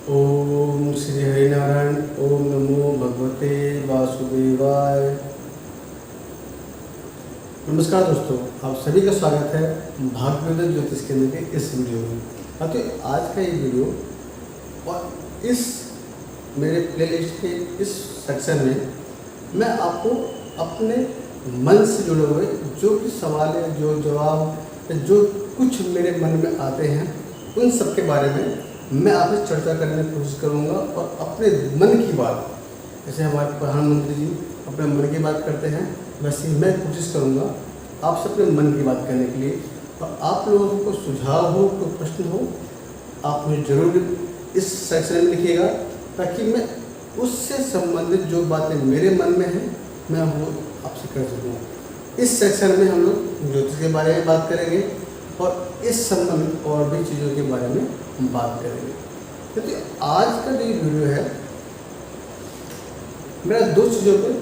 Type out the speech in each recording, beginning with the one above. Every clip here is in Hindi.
ओम श्री हरिनारायण। ओम नमो भगवते वासुदेवाय। नमस्कार दोस्तों, आप सभी का स्वागत है भाग्योदय ज्योतिष केंद्र के इस वीडियो में। तो आज का ये वीडियो और इस मेरे प्लेलिस्ट के इस सेक्शन में मैं आपको अपने मन से जुड़े हुए जो भी सवाल है, जो जवाब, जो कुछ मेरे मन में आते हैं, उन सब के बारे में मैं आपसे चर्चा करने की कोशिश करूंगा। और अपने मन की बात, जैसे हमारे प्रधानमंत्री जी अपने मन की बात करते हैं, वैसे ही मैं कोशिश करूंगा आपसे अपने मन की बात करने के लिए। और आप लोगों को कोई सुझाव हो, कोई प्रश्न हो, आप मुझे ज़रूर इस सेक्शन में लिखिएगा, ताकि मैं उससे संबंधित जो बातें मेरे मन में हैं मैं वो आपसे कर सकूँ। इस सेक्शन में हम लोग ज्योतिष के बारे में बात करेंगे और इस संबंधित और भी चीज़ों के बारे में हम बात करेंगे। क्योंकि आज का जो वीडियो है मेरा दो चीज़ों पर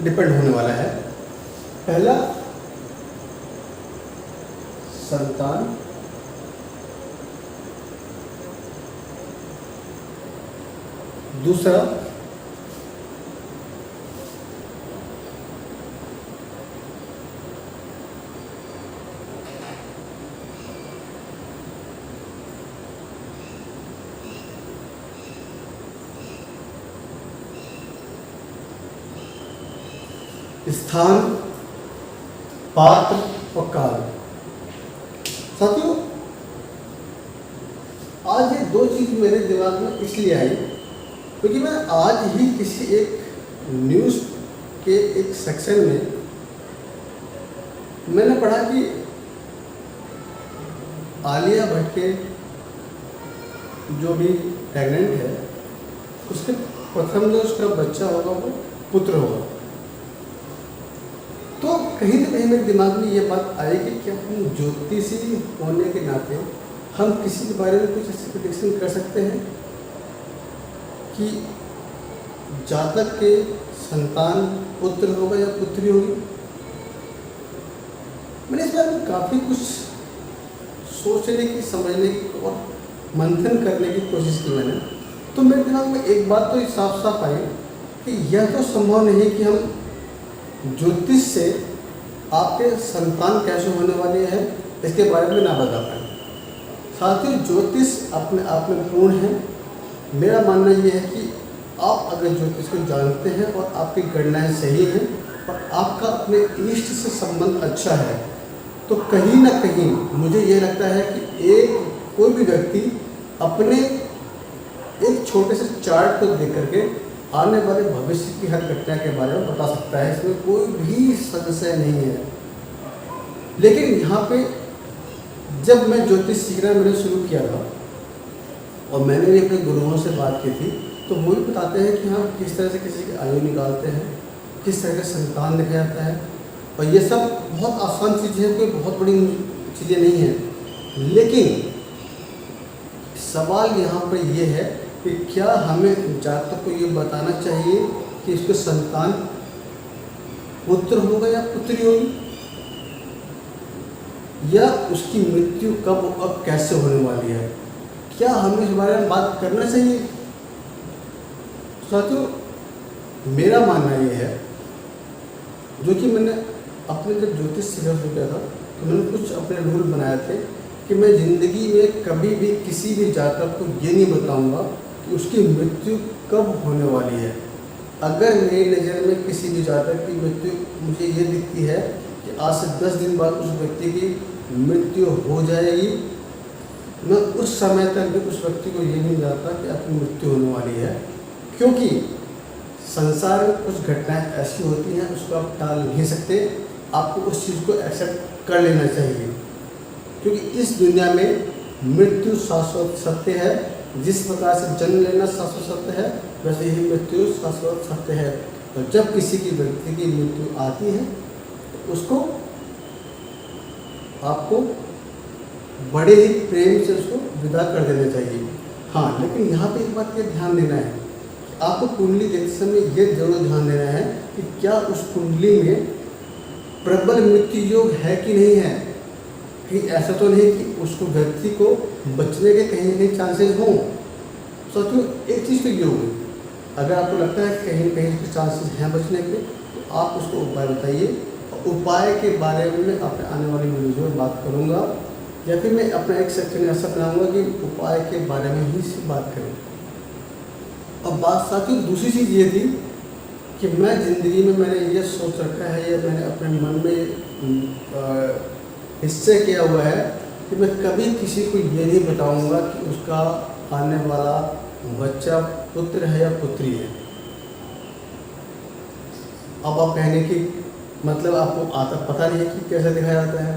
डिपेंड होने वाला है। पहला, संतान, दूसरा स्थान, पात्र और काल। साथियों, आज ये दो चीज मेरे दिमाग में इसलिए आई क्योंकि मैं आज ही किसी एक न्यूज़ के एक सेक्शन में मैंने पढ़ा कि आलिया भट्ट के जो भी प्रेग्नेंट है, उसके प्रथम जो उसका बच्चा होगा वो पुत्र होगा। तो कहीं ना कहीं मेरे दिमाग में ये बात आई कि क्या हम ज्योतिषी होने के नाते हम किसी के बारे में कुछ ऐसी प्रेडिक्शन कर सकते हैं कि जातक के संतान पुत्र होगा या पुत्री होगी। मैंने इस बारे में काफ़ी कुछ सोचने की, समझने की और मंथन करने की कोशिश की मैंने। तो मेरे दिमाग में एक बात तो साफ साफ आई कि यह तो संभव नहीं कि हम ज्योतिष से आपके संतान कैसे होने वाले हैं इसके बारे में ना बता पाए। साथ ही ज्योतिष अपने आप में पूर्ण है। मेरा मानना यह है कि आप अगर ज्योतिष को जानते हैं और आपकी गणनाएं सही हैं और आपका अपने इष्ट से संबंध अच्छा है, तो कहीं ना कहीं मुझे ये लगता है कि कोई भी व्यक्ति अपने एक छोटे से चार्ट को देख करके आने वाले भविष्य की हर घटना के बारे में बता सकता है। इसमें कोई भी संशय नहीं है। लेकिन यहाँ पे जब मैं ज्योतिष सीखना मैंने शुरू किया था और मैंने भी अपने गुरुओं से बात की थी, तो वो भी बताते हैं कि हाँ, किस तरह से किसी की आयु निकालते हैं, किस तरह का संतान लिखा जाता है। और ये सब बहुत आसान चीज़ें हैं, कोई बहुत बड़ी चीज़ें नहीं हैं। लेकिन सवाल यहाँ पर ये है कि क्या हमें जातक को ये बताना चाहिए कि इसके संतान पुत्र होगा या पुत्री होगी, या उसकी मृत्यु कब और कैसे होने वाली है? क्या हमें इस बारे में बात करना चाहिए? साथियों, मेरा मानना ये है, जो कि मैंने अपने जब ज्योतिष सीखना शुरू किया था तो मैंने कुछ अपने रूल बनाए थे कि मैं ज़िंदगी में कभी भी किसी भी जातक को ये नहीं बताऊंगा कि उसकी मृत्यु कब होने वाली है। अगर मेरी नज़र में किसी भी जातक की मृत्यु मुझे ये दिखती है कि आज से 10 दिन बाद उस व्यक्ति की मृत्यु हो जाएगी, मैं उस समय तक भी उस व्यक्ति को ये नहीं जानता कि आपकी मृत्यु होने वाली है। क्योंकि संसार में कुछ घटनाएं ऐसी होती हैं, उसको आप टाल नहीं सकते। आपको उस चीज़ को एक्सेप्ट कर लेना चाहिए, क्योंकि इस दुनिया में मृत्यु शाश्वत सत्य है। जिस प्रकार से जन्म लेना शाश्वत सत्य है, वैसे ही मृत्यु शाश्वत सत्य है। और जब किसी की व्यक्ति की मृत्यु आती है तो उसको आपको बड़े ही प्रेम से उसको विदा कर देना चाहिए। हाँ, लेकिन यहाँ पे एक बात का ध्यान देना है कि आपको कुंडली देखते समय ये जरूर ध्यान देना है कि क्या उस कुंडली में प्रबल मृत्यु योग है कि नहीं है। कहीं ऐसा तो नहीं कि उसको व्यक्ति को बचने के कहीं ना कहीं चांसेस हों। साथियों एक चीज़ तो ये होगी, अगर आपको लगता है कि कहीं ना कहीं इसके चांसेस हैं बचने के, तो आप उसको उपाय बताइए। और उपाय के बारे में मैं अपने आने वाली वीडियो में बात करूँगा, या फिर मैं अपना एक सेक्शन ऐसा बनाऊँगा कि उपाय के बारे में ही सिर्फ बात करें। अब बात साथियों दूसरी चीज़ ये थी कि मैं ज़िंदगी में मैंने ये सोच रखा है, या मैंने अपने मन में निश्चय किया हुआ है कि मैं कभी किसी को ये नहीं बताऊंगा कि उसका आने वाला बच्चा पुत्र है या पुत्री है। अब आप कहने की मतलब आपको आता पता नहीं है कि कैसे दिखाया जाता है।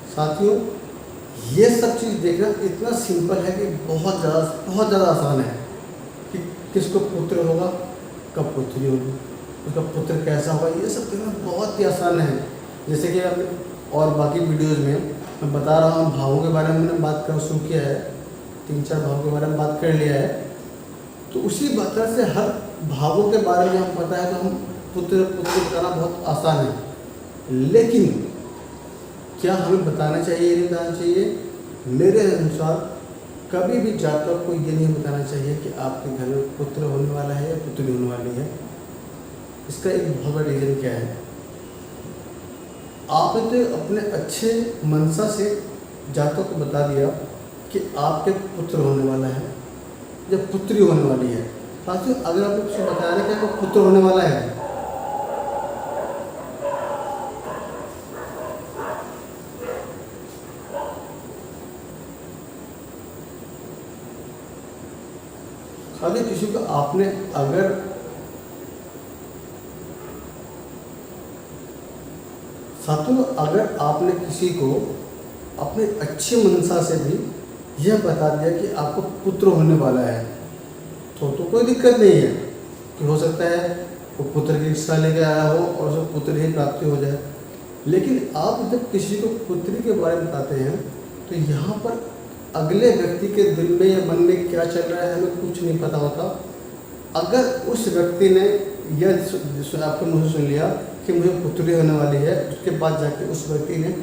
साथियों ये सब चीज़ देखना इतना सिंपल है कि बहुत ज़्यादा आसान है कि किसको पुत्र होगा, कब पुत्री होगी, उसका पुत्र कैसा होगा, ये सब देखना बहुत ही आसान है। जैसे कि आपने और बाकी वीडियोज़ में मैं बता रहा हूँ, भावों के बारे में मैंने बात करना शुरू किया है, 3-4 भावों के बारे में बात कर लिया है। तो उसी तरह से हर भावों के बारे में हम पता है तो हम पुत्र बताना बहुत आसान है। लेकिन क्या हमें बताना चाहिए, नहीं बताना चाहिए? मेरे अनुसार कभी भी जातक को ये नहीं बताना चाहिए कि आपके घर में पुत्र होने वाला है या पुत्री होने वाली है। इसका एक बहुत बड़ा रीज़न क्या है, आपने तो अपने अच्छे मनसा से जातक को बता दिया कि आपके पुत्र होने वाला है या पुत्री होने वाली है। साथियों अगर आपको कुछ बताया ना कि आपको पुत्र होने वाला है, साथियों किसी को आपने अगर आपने किसी को अपने अच्छी मनसा से भी यह बता दिया कि आपको पुत्र होने वाला है, तो कोई दिक्कत नहीं है कि हो सकता है वो पुत्र की इच्छा लेकर आया हो और उसको पुत्र ही प्राप्ति हो जाए। लेकिन आप जब किसी को पुत्री के बारे में बताते हैं तो यहाँ पर अगले व्यक्ति के दिल में या मन में क्या चल रहा है हमें कुछ नहीं पता होता। अगर उस व्यक्ति ने यह आपके मुँह से सुन लिया कि मुझे पुत्री होने वाली है, उसके बाद जाके उस व्यक्ति ने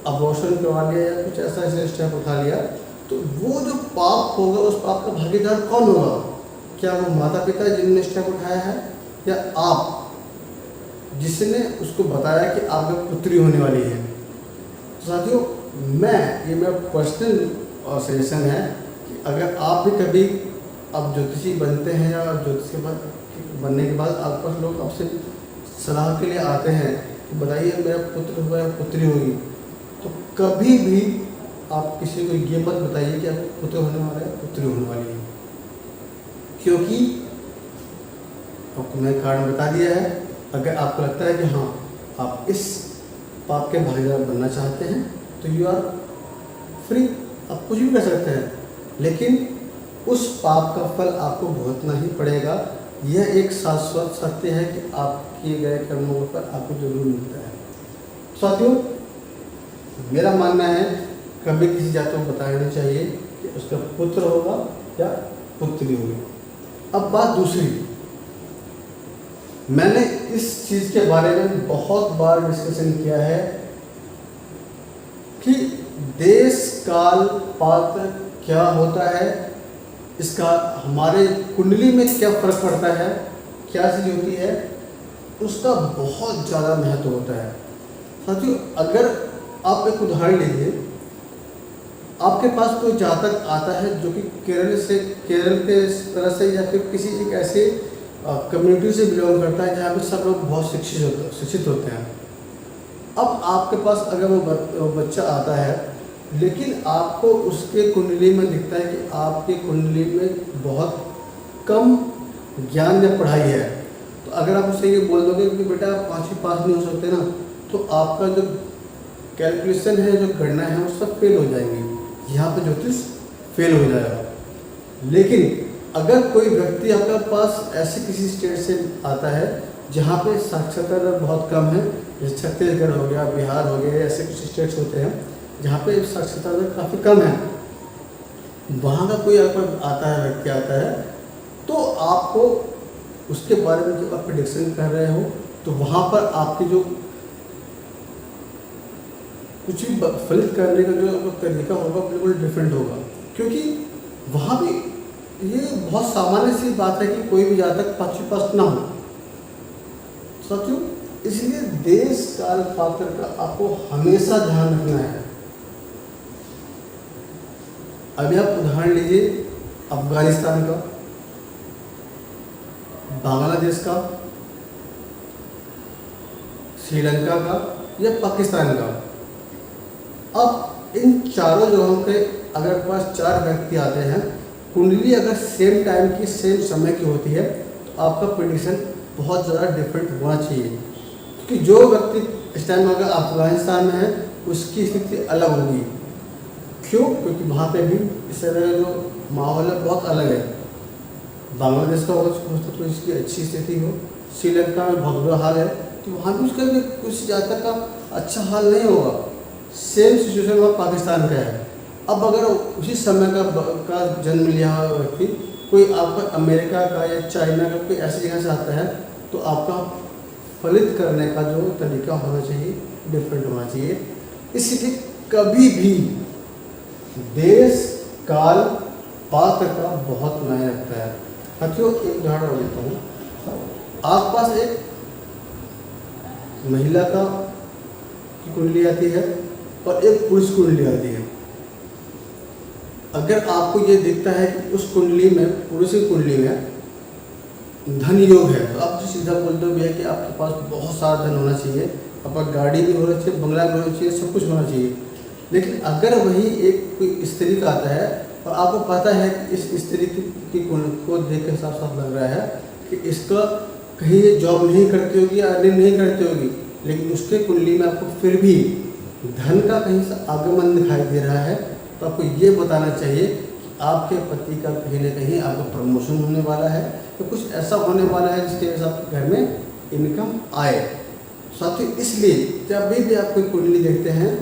अबॉर्शन करवा लिया या कुछ ऐसा स्टेप उठा लिया, तो वो जो पाप होगा उस पाप का भागीदार कौन होगा? क्या वो माता पिता जिन्होंने स्टेप उठाया है, या आप जिसने उसको बताया कि आपकी पुत्री होने वाली है? तो साथियों ये मेरा पर्सनल सजेशन है कि अगर आप भी कभी अब ज्योतिषी बनते हैं या ज्योतिष के बाद बनने के बाद आपके पास लोग आपसे सलाह के लिए आते हैं कि बताइए मेरा पुत्र होगा या पुत्री होगी, तो कभी भी आप किसी को ये मत बताइए कि आपको पुत्र होने वाला है पुत्री होने वाली है, क्योंकि आपको मैंने कारण बता दिया है। अगर आपको लगता है कि हाँ आप इस पाप के भागीदार बनना चाहते हैं तो यू आर फ्री, आप कुछ भी कर सकते हैं, लेकिन उस पाप का फल आपको भुगतना ही पड़ेगा। यह एक शाश्वत सत्य है कि आप किए गए कर्मों का फल आपको जरूर मिलता है। साथियों मेरा मानना है कभी किसी जाति को बताना नहीं चाहिए कि उसका पुत्र होगा या पुत्री होगी। अब बात दूसरी, मैंने इस चीज़ के बारे में बहुत बार डिस्कशन किया है कि देश काल पात्र क्या होता है, इसका हमारे कुंडली में क्या फर्क पड़ता है, क्या चीज़ होती है, उसका बहुत ज़्यादा महत्व होता है। साथियों अगर आप एक उदाहरण लीजिए, आपके पास कोई जातक आता है जो कि केरल के तरह से या फिर किसी एक ऐसे कम्युनिटी से बिलोंग करता है जहाँ पे सब लोग बहुत शिक्षित होते हैं। अब आपके पास अगर वो बच्चा आता है, लेकिन आपको उसके कुंडली में दिखता है कि आपकी कुंडली में बहुत कम ज्ञान या पढ़ाई है, तो अगर आप उसे ये बोल दोगे कि बेटा आप 5वीं पास नहीं हो सकते ना, तो आपका जो कैलकुलेशन है, जो गणना है, वो सब फेल हो जाएंगी, यहाँ पे ज्योतिष फेल हो जाएगा। लेकिन अगर कोई व्यक्ति आपके पास ऐसे किसी स्टेट से आता है जहाँ पे साक्षरता दर बहुत कम है, जैसे छत्तीसगढ़ हो गया, बिहार हो गया, ऐसे कुछ स्टेट्स होते हैं जहाँ पे साक्षरता दर काफ़ी कम है, वहाँ का कोई अगर आता है व्यक्ति आता है, तो आपको उसके बारे में जब आप प्रेडिक्शन कर रहे हो तो वहाँ पर आपकी जो कुछ भी फलित करने का जो तरीका होगा बिल्कुल डिफरेंट होगा, क्योंकि वहाँ भी ये बहुत सामान्य सी बात है कि कोई भी जातक पक्षपात ना हो साथियों। इसलिए देश काल पात्र का आपको हमेशा ध्यान रखना है। अभी आप उदाहरण लीजिए अफगानिस्तान का, बांग्लादेश का, श्रीलंका का या पाकिस्तान का। अब इन चारों जगहों के अगर पास 4 व्यक्ति आते हैं, कुंडली अगर सेम टाइम की सेम समय की होती है तो आपका प्रेडिक्शन बहुत ज़्यादा डिफरेंट होना चाहिए, क्योंकि जो व्यक्ति इस टाइम अगर अफगानिस्तान में है उसकी स्थिति अलग होगी। क्यों? क्योंकि वहाँ पे भी इस तरह का जो माहौल है बहुत अलग है। बांग्लादेश का होगा तो इसकी अच्छी स्थिति हो, श्रीलंका में बहुत बुरा हाल है तो वहाँ भी उसका भी कुछ जातक का अच्छा हाल नहीं होगा। सेम सिचुएशन वहाँ पाकिस्तान का है। अब अगर उसी समय का जन्म लिया हुआ व्यक्ति कोई आपका अमेरिका का या चाइना का कोई ऐसी जगह से आता है तो आपका फलित करने का जो तरीका होना चाहिए डिफरेंट होना चाहिए। इसलिए कभी भी देश काल पात्र का बहुत मायने रखता है। साथियों एक उदाहरण देता हूँ। आपके पास एक महिला का की कुंडली आती है और एक पुरुष कुंडली आती है। अगर आपको ये दिखता है कि उस कुंडली में, पुरुष की कुंडली में धन योग है, तो आप सीधा बोलते हो भैया कि आपके पास बहुत सारा धन होना चाहिए, आपका गाड़ी भी होना चाहिए, बंगला भी होना चाहिए, सब कुछ होना चाहिए। लेकिन अगर वही एक कोई स्त्री का आता है और आपको पता है कि इस स्त्री की को देख के साफ साफ लग रहा है कि इसका कहीं ये जॉब नहीं करती होगी या अर्निंग नहीं करती होगी, लेकिन उसके कुंडली में आपको फिर भी धन का कहीं से आगमन दिखाई दे रहा है, तो आपको ये बताना चाहिए कि आपके पति का कहीं ना कहीं आपका प्रमोशन होने वाला है तो कुछ ऐसा होने वाला है जिसके वजह से आपके घर में इनकम आए। साथियों इसलिए जब भी आप कोई कुंडली देखते हैं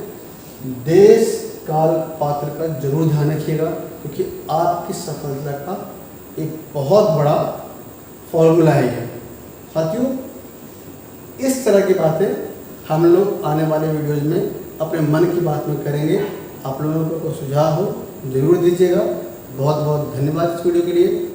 देश काल पात्र का जरूर ध्यान रखिएगा, क्योंकि आपकी सफलता का एक बहुत बड़ा फॉर्मूला है ये। साथियों इस तरह की बातें हम लोग आने वाले वीडियोज़ में अपने मन की बात में करेंगे। आप लोगों को सुझाव हो जरूर दीजिएगा। बहुत बहुत धन्यवाद इस वीडियो के लिए।